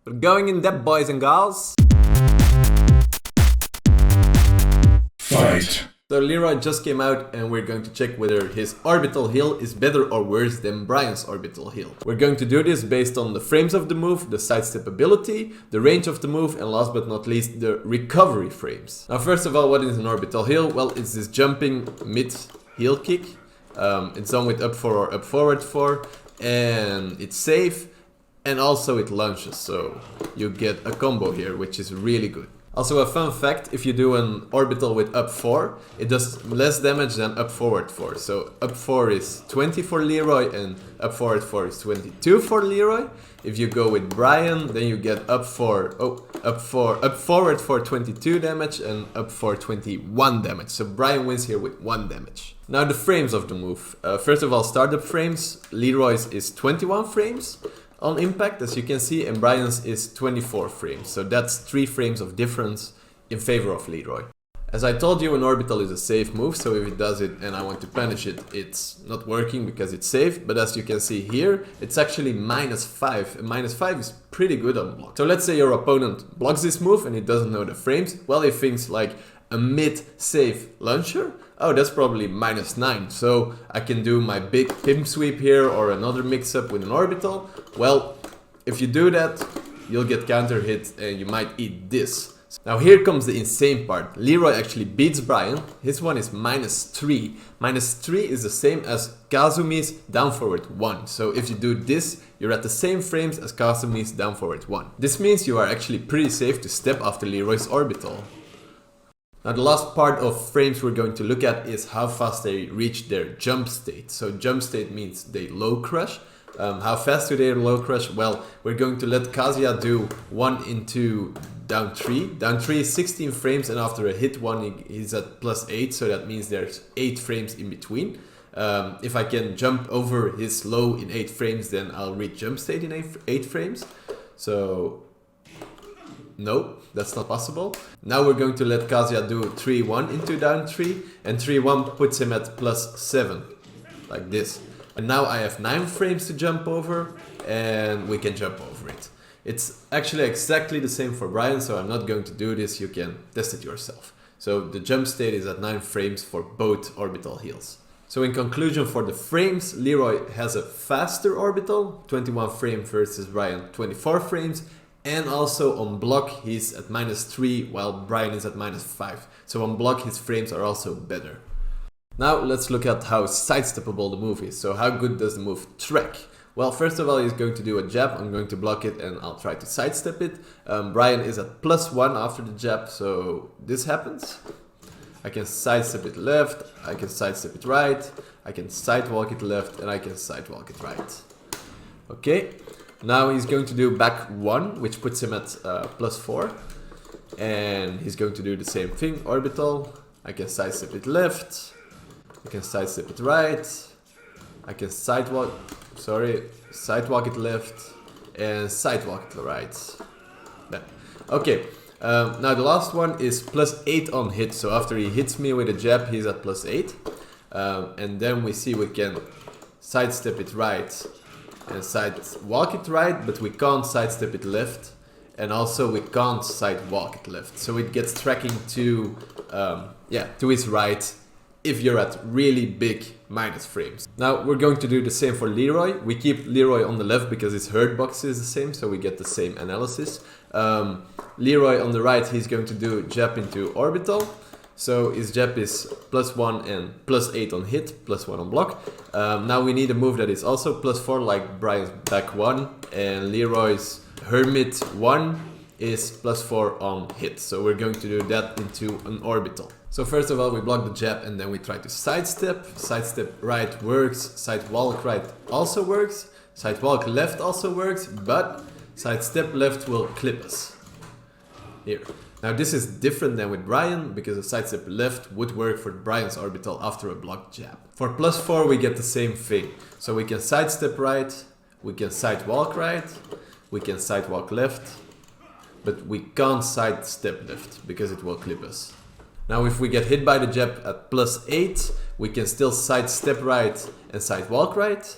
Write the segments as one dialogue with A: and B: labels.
A: We're going in depth, boys and girls.
B: Fight.
A: So Leroy just came out and we're going to check whether his orbital heal is better or worse than Bryan's orbital heal. We're going to do this based on the frames of the move, the sidestep ability, the range of the move, and last but not least, the recovery frames. Now first of all, what is an orbital heal? Well, it's this jumping mid heal kick. It's done with up 4 or up forward 4, and it's safe, and also it launches, so you get a combo here, which is really good. Also a fun fact, if you do an orbital with up 4, it does less damage than up forward 4. So up 4 is 20 for Leroy and up forward 4 is 22 for Leroy. If you go with Bryan, then you get up forward 4 22 damage and up 4 21 damage. So Bryan wins here with 1 damage. Now the frames of the move. First of all, startup frames. Leroy's is 21 frames on impact, as you can see, and Bryan's is 24 frames. So that's 3 frames of difference in favor of Leroy. As I told you, an orbital is a safe move, so if it does it and I want to punish it, it's not working because it's safe. But as you can see here, it's actually -5, and -5 is pretty good on block. So let's say your opponent blocks this move and he doesn't know the frames. Well, he thinks like a mid-safe launcher. Oh, that's probably -9, so I can do my big pimp sweep here or another mix-up with an orbital. Well, if you do that, you'll get counter hit and you might eat this. Now here comes the insane part. Leroy actually beats Bryan. His one is -3. -3 is the same as Kazumi's down forward 1. So if you do this, you're at the same frames as Kazumi's down forward 1. This means you are actually pretty safe to step after Leroy's orbital. Now the last part of frames we're going to look at is how fast they reach their jump state. So jump state means they low crush. How fast do they low crush? Well, we're going to let Kazuya do 1 into down 3. Down 3 is 16 frames, and after a hit 1 he's at +8, so that means there's 8 frames in between. If I can jump over his low in 8 frames, then I'll reach jump state in 8 frames. So no, that's not possible. Now we're going to let Kazuya do 3-1 into down 3, and 3-1 puts him at +7, like this. And now I have 9 frames to jump over, and we can jump over it. It's actually exactly the same for Bryan, so I'm not going to do this, you can test it yourself. So the jump state is at 9 frames for both orbital heals. So in conclusion, for the frames, Leroy has a faster orbital, 21 frames versus Bryan, 24 frames. And also on block he's at -3 while Bryan is at -5. So on block his frames are also better. Now let's look at how sidesteppable the move is. So how good does the move track? Well, first of all, he's going to do a jab. I'm going to block it and I'll try to sidestep it. Bryan is at +1 after the jab, so this happens. I can sidestep it left, I can sidestep it right, I can sidewalk it left, and I can sidewalk it right. Okay. Now he's going to do back 1, which puts him at +4. And he's going to do the same thing, orbital. I can sidestep it left. I can sidestep it right. I can sidewalk it left. And sidewalk it right. There. Okay, now the last one is +8 on hit. So after he hits me with a jab, he's at +8. And then we see we can sidestep it right and sidewalk it right, but we can't sidestep it left, and also we can't sidewalk it left. So it gets tracking to his right if you're at really big minus frames. Now we're going to do the same for Leroy. We keep Leroy on the left because his hurt box is the same, so we get the same analysis. Leroy on the right, he's going to do jab into orbital. So his jab is +1 and +8 on hit, +1 on block. Now we need a move that is also +4 like Bryan's back 1, and Leroy's Hermit 1 is +4 on hit. So we're going to do that into an orbital. So first of all, we block the jab and then we try to sidestep. Sidestep right works, sidewalk right also works, sidewalk left also works, but sidestep left will clip us. Here. Now this is different than with Bryan, because a sidestep left would work for Bryan's orbital after a blocked jab. For +4 we get the same thing. So we can sidestep right, we can sidewalk right, we can sidewalk left, but we can't sidestep left because it will clip us. Now if we get hit by the jab at +8, we can still sidestep right and sidewalk right.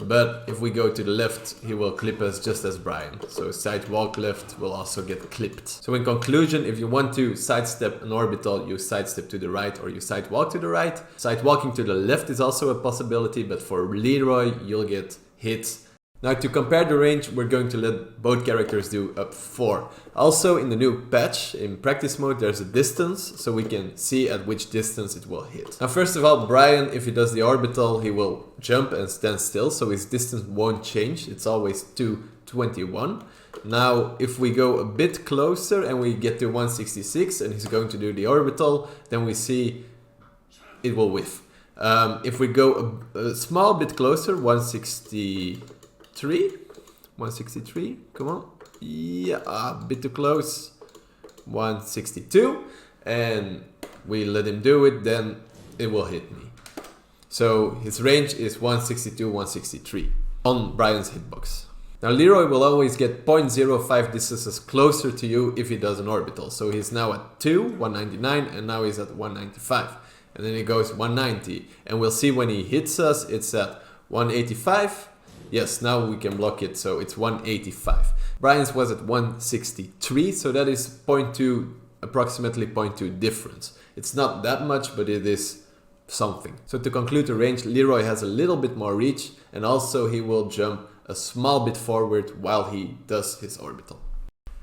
A: But if we go to the left, he will clip us just as Bryan. So side walk left will also get clipped. So in conclusion, if you want to sidestep an orbital, you sidestep to the right or you side walk to the right. Side walking to the left is also a possibility, but for Leroy, you'll get hit. Now to compare the range, we're going to let both characters do up 4. Also in the new patch, in practice mode, there's a distance, so we can see at which distance it will hit. Now first of all, Bryan, if he does the orbital, he will jump and stand still, so his distance won't change. It's always 221. Now if we go a bit closer and we get to 166 and he's going to do the orbital, then we see it will whiff. If we go a small bit closer, 163, come on, yeah, a bit too close, 162, and we let him do it, then it will hit me. So his range is 162, 163 on Bryan's hitbox. Now Leroy will always get 0.05 distances closer to you if he does an orbital. So he's now at 199, and now he's at 195. And then he goes 190, and we'll see when he hits us, it's at 185. Yes, now we can block it, so it's 185. Bryan's was at 163, so that is approximately 0.2 difference. It's not that much, but it is something. So to conclude the range, Leroy has a little bit more reach, and also he will jump a small bit forward while he does his orbital.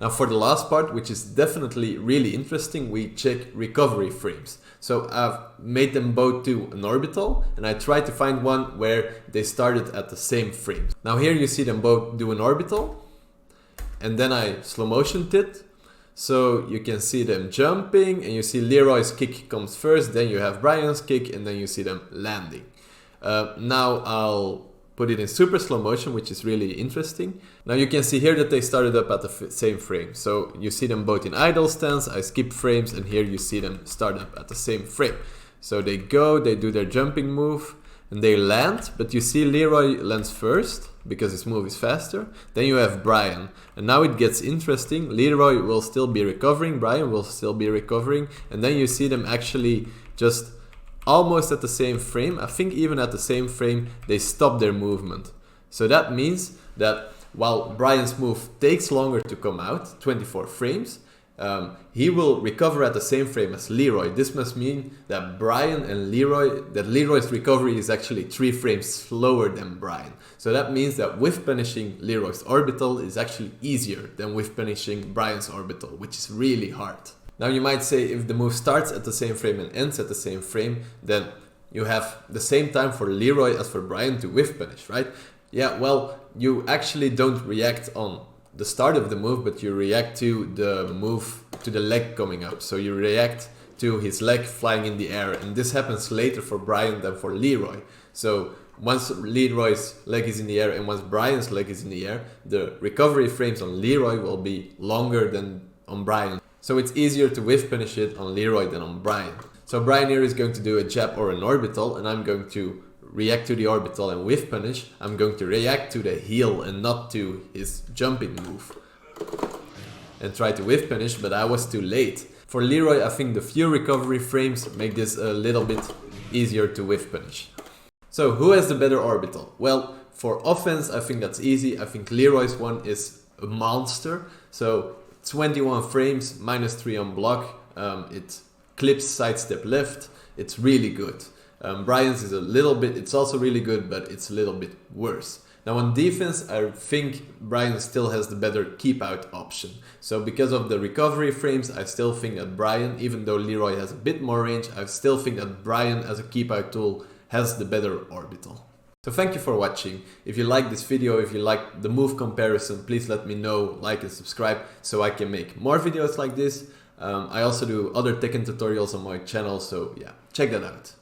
A: Now for the last part, which is definitely really interesting, we check recovery frames. So I've made them both do an orbital, and I tried to find one where they started at the same frame. Now here you see them both do an orbital, and then I slow motioned it. So you can see them jumping, and you see Leroy's kick comes first, then you have Bryan's kick, and then you see them landing. Now I'll put it in super slow motion, which is really interesting. Now you can see here that they started up at the same frame. So you see them both in idle stance, I skip frames, and here you see them start up at the same frame. So they go, they do their jumping move, and they land, but you see Leroy lands first, because his move is faster. Then you have Bryan, and now it gets interesting. Leroy will still be recovering, Bryan will still be recovering, and then you see them actually just almost at the same frame. I think even at the same frame they stop their movement. So that means that while Bryan's move takes longer to come out, 24 frames, he will recover at the same frame as Leroy. This must mean that Leroy's recovery is actually 3 frames slower than Bryan. So that means that whiff punishing Leroy's orbital is actually easier than whiff punishing Bryan's orbital, which is really hard. Now you might say, if the move starts at the same frame and ends at the same frame, then you have the same time for Leroy as for Bryan to whiff punish, right? Yeah, well, you actually don't react on the start of the move, but you react to the move, to the leg coming up. So you react to his leg flying in the air, and this happens later for Bryan than for Leroy. So once Leroy's leg is in the air and once Bryan's leg is in the air, the recovery frames on Leroy will be longer than on Bryan. So it's easier to whiff punish it on Leroy than on Bryan. So Bryan here is going to do a jab or an orbital, and I'm going to react to the orbital and whiff punish. I'm going to react to the heel and not to his jumping move and try to whiff punish, but I was too late. For Leroy, I think the few recovery frames make this a little bit easier to whiff punish. So who has the better orbital? Well, for offense, I think that's easy. I think Leroy's one is a monster. So 21 frames, -3 on block, it clips sidestep left, it's really good. Bryan's is a little bit, it's also really good, but it's a little bit worse. Now on defense, I think Bryan still has the better keep out option. So because of the recovery frames, I still think that Bryan, even though Leroy has a bit more range, I still think that Bryan as a keep out tool has the better orbital. So thank you for watching. If you like this video, if you like the move comparison, please let me know, like and subscribe so I can make more videos like this. I also do other Tekken tutorials on my channel, so yeah, check that out.